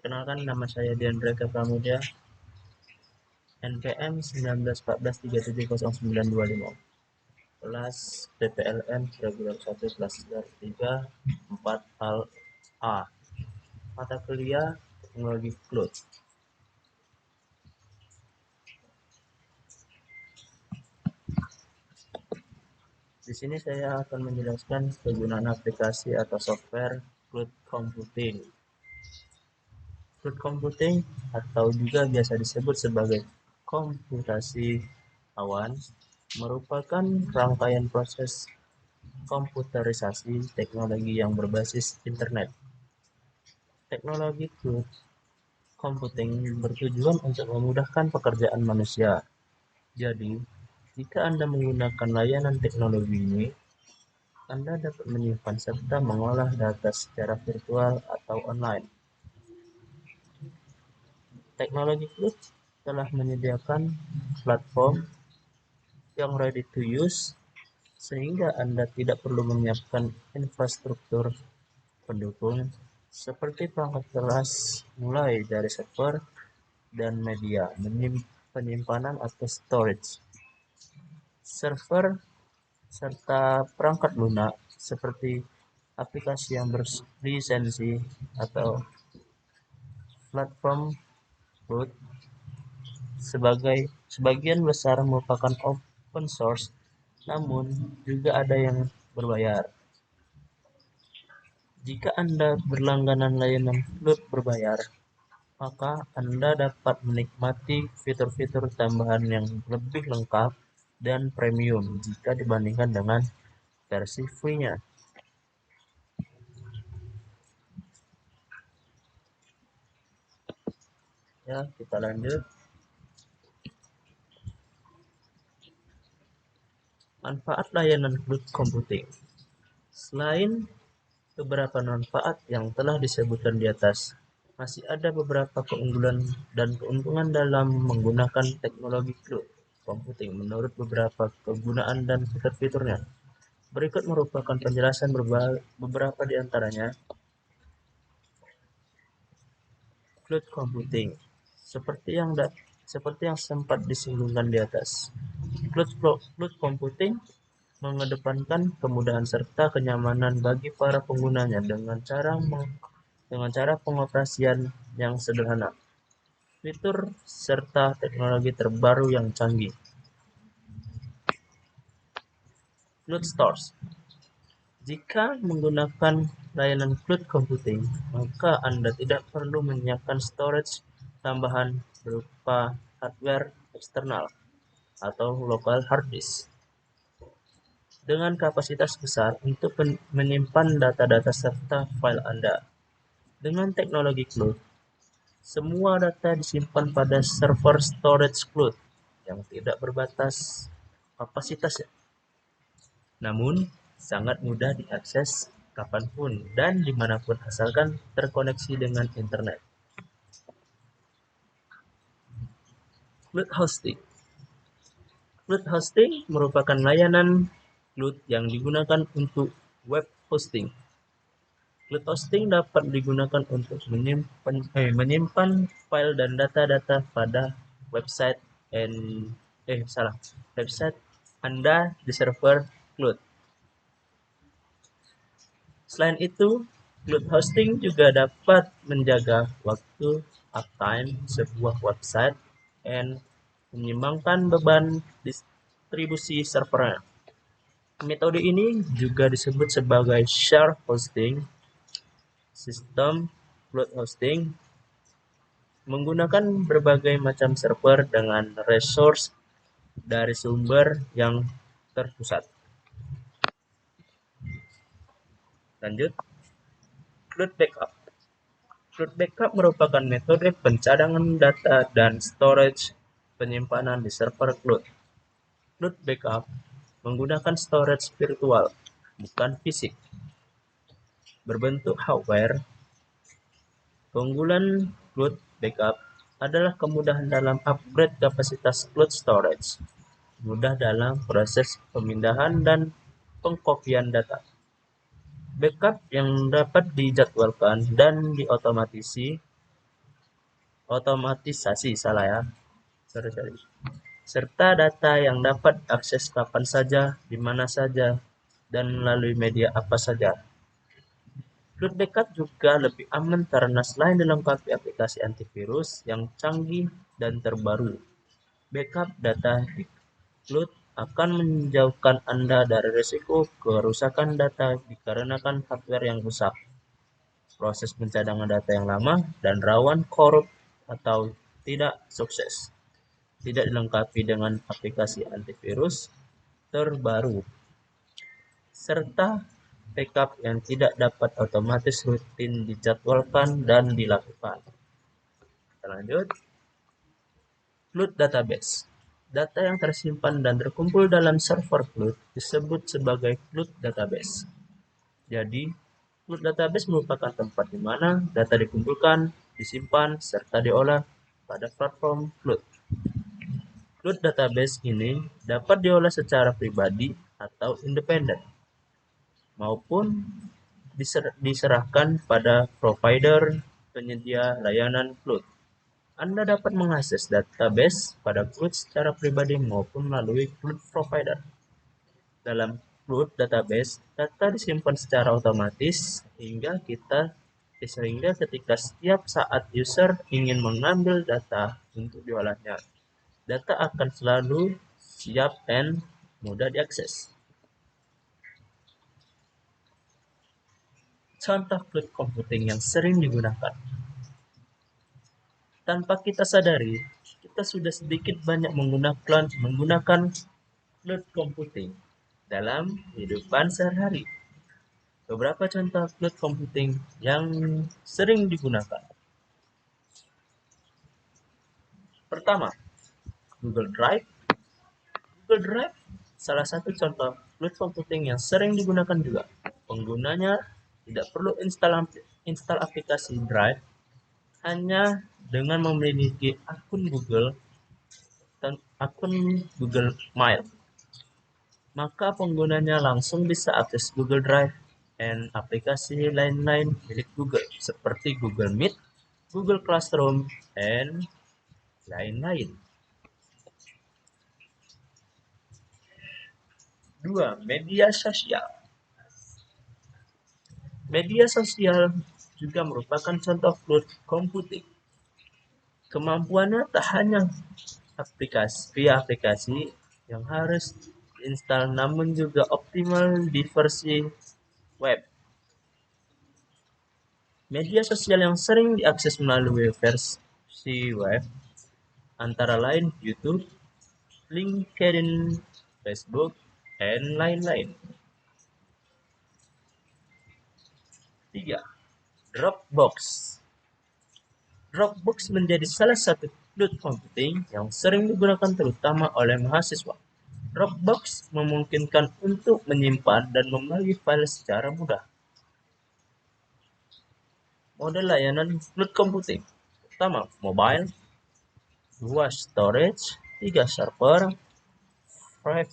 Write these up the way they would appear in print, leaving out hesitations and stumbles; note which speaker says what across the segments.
Speaker 1: Perkenalkan, nama saya Diandra Pramudia, NPM 1914330925, kelas PPLN reguler 1 kelas 3 4 hal A, mata kuliah teknologi cloud. Di sini saya akan menjelaskan penggunaan aplikasi atau software cloud computing. Cloud computing atau juga biasa disebut sebagai komputasi awan merupakan rangkaian proses komputerisasi teknologi yang berbasis internet. Teknologi cloud computing bertujuan untuk memudahkan pekerjaan manusia. Jadi, jika Anda menggunakan layanan teknologi ini, Anda dapat menyimpan serta mengolah data secara virtual atau online. Teknologi cloud telah menyediakan platform yang ready to use sehingga Anda tidak perlu menyiapkan infrastruktur pendukung seperti perangkat keras mulai dari server dan media penyimpanan atau storage, server, serta perangkat lunak seperti aplikasi yang berlisensi atau platform cloud. Sebagian besar merupakan open source, namun juga ada yang berbayar. Jika Anda berlangganan layanan cloud berbayar, maka Anda dapat menikmati fitur-fitur tambahan yang lebih lengkap dan premium jika dibandingkan dengan versi free-nya. Ya, kita lanjut. Manfaat layanan cloud computing. Selain beberapa manfaat yang telah disebutkan di atas, masih ada beberapa keunggulan dan keuntungan dalam menggunakan teknologi cloud computing menurut beberapa kegunaan dan fitur-fiturnya. Berikut merupakan penjelasan beberapa di antaranya. Cloud computing, seperti yang sempat disinggung di atas. Cloud computing mengedepankan kemudahan serta kenyamanan bagi para penggunanya dengan cara pengoperasian yang sederhana, fitur serta teknologi terbaru yang canggih. Cloud Stores. Jika menggunakan layanan cloud computing, maka Anda tidak perlu menyiapkan storage tambahan berupa hardware eksternal atau local hard disk dengan kapasitas besar untuk menyimpan data-data serta file Anda. Dengan teknologi cloud, semua data disimpan pada server storage cloud yang tidak berbatas kapasitasnya, namun sangat mudah diakses kapanpun dan dimanapun asalkan terkoneksi dengan internet. Cloud hosting. Cloud hosting merupakan layanan cloud yang digunakan untuk web hosting. Cloud hosting dapat digunakan untuk menyimpan file dan data-data pada website Anda di server cloud. Selain itu, cloud hosting juga dapat menjaga waktu uptime sebuah website dan menyeimbangkan beban distribusi servernya. Metode ini juga disebut sebagai share hosting. Sistem cloud hosting menggunakan berbagai macam server dengan resource dari sumber yang terpusat. Lanjut, cloud backup. Cloud backup merupakan metode pencadangan data dan storage penyimpanan di server cloud. Cloud backup menggunakan storage virtual, bukan fisik, berbentuk hardware. Keunggulan cloud backup adalah kemudahan dalam upgrade kapasitas cloud storage, mudah dalam proses pemindahan dan pengkopian data. Backup yang dapat dijadwalkan dan diotomatisasi otomatisasi, salah ya, sorry. Serta data yang dapat akses kapan saja, di mana saja, dan melalui media apa saja. Cloud Backup juga lebih aman karena selain dilengkapi aplikasi antivirus yang canggih dan terbaru, backup data di cloud akan menjauhkan Anda dari risiko kerusakan data dikarenakan hardware yang rusak, proses pencadangan data yang lama, dan rawan korup atau tidak sukses. Tidak dilengkapi dengan aplikasi antivirus terbaru, serta backup yang tidak dapat otomatis rutin dijadwalkan dan dilakukan. Kita lanjut. Cloud Database. Data yang tersimpan dan terkumpul dalam server cloud disebut sebagai Cloud Database. Jadi, Cloud Database merupakan tempat di mana data dikumpulkan, disimpan, serta diolah pada platform cloud. Cloud Database ini dapat diolah secara pribadi atau independen, maupun diserahkan pada provider penyedia layanan cloud. Anda dapat mengakses database pada cloud secara pribadi maupun melalui cloud provider. Dalam cloud database, data disimpan secara otomatis sehingga ketika setiap saat user ingin mengambil data untuk diolahnya, data akan selalu siap dan mudah diakses. Contoh cloud computing yang sering digunakan. Tanpa kita sadari, kita sudah sedikit banyak menggunakan cloud computing dalam kehidupan sehari-hari. Beberapa contoh cloud computing yang sering digunakan. Pertama, Google Drive. Google Drive salah satu contoh cloud computing yang sering digunakan juga. Penggunanya tidak perlu install aplikasi Drive, hanya dengan memiliki akun Google Mail, maka penggunanya langsung bisa akses Google Drive dan aplikasi lain-lain milik Google seperti Google Meet, Google Classroom, dan lain-lain. 2. Media sosial. Media sosial juga merupakan contoh cloud computing. Kemampuannya tak hanya aplikasi yang harus diinstal, namun juga optimal di versi web. Media sosial yang sering diakses melalui versi web antara lain YouTube, LinkedIn, Facebook, dan lain-lain. 3. Dropbox. Dropbox menjadi salah satu cloud computing yang sering digunakan terutama oleh mahasiswa. Dropbox memungkinkan untuk menyimpan dan membagi file secara mudah. Model layanan cloud computing. Pertama, mobile. 2. Storage. 3. Server. 4.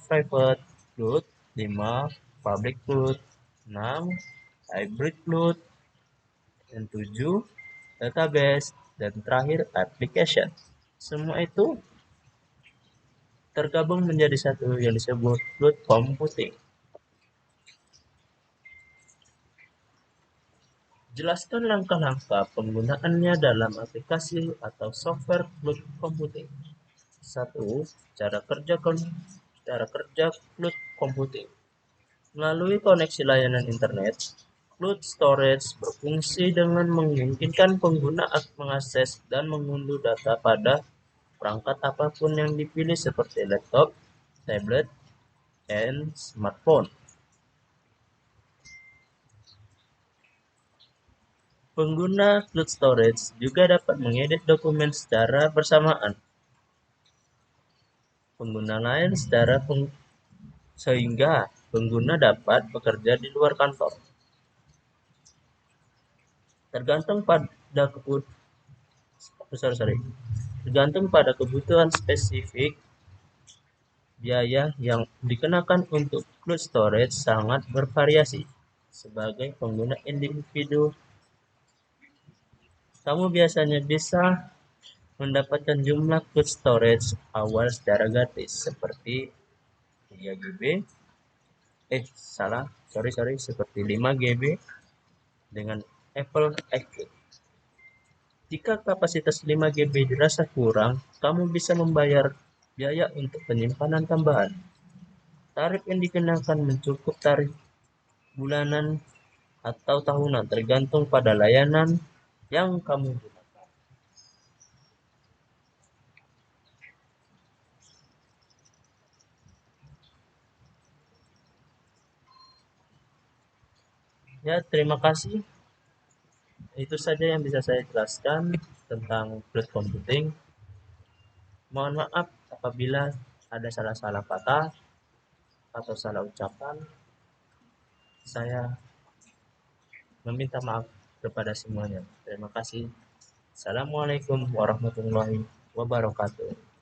Speaker 1: Private cloud. 5. Public cloud. 6. Hybrid cloud. Dan 7. Database. Dan terakhir, application. Semua itu tergabung menjadi satu yang disebut cloud computing. Jelaskan langkah-langkah penggunaannya dalam aplikasi atau software cloud computing. 1. Cara kerja cloud computing. Melalui koneksi layanan internet, cloud storage berfungsi dengan memungkinkan pengguna mengakses dan mengunduh data pada perangkat apapun yang dipilih seperti laptop, tablet, dan smartphone. Pengguna cloud storage juga dapat mengedit dokumen secara bersamaan pengguna lain sehingga pengguna dapat bekerja di luar kantor. Tergantung pada kebutuhan spesifik, biaya yang dikenakan untuk cloud storage sangat bervariasi. Sebagai pengguna individu, Kamu biasanya bisa mendapatkan jumlah cloud storage awal secara gratis seperti 3 GB, seperti 5 GB dengan Apple iCloud. Jika kapasitas 5 GB dirasa kurang, kamu bisa membayar biaya untuk penyimpanan tambahan. Tarif yang dikenakan mencukup tarif bulanan atau tahunan tergantung pada layanan yang kamu gunakan. Ya, terima kasih. Itu saja yang bisa saya jelaskan tentang cloud computing. Mohon maaf apabila ada salah-salah kata atau salah ucapan. Saya meminta maaf kepada semuanya. Terima kasih. Assalamualaikum warahmatullahi wabarakatuh.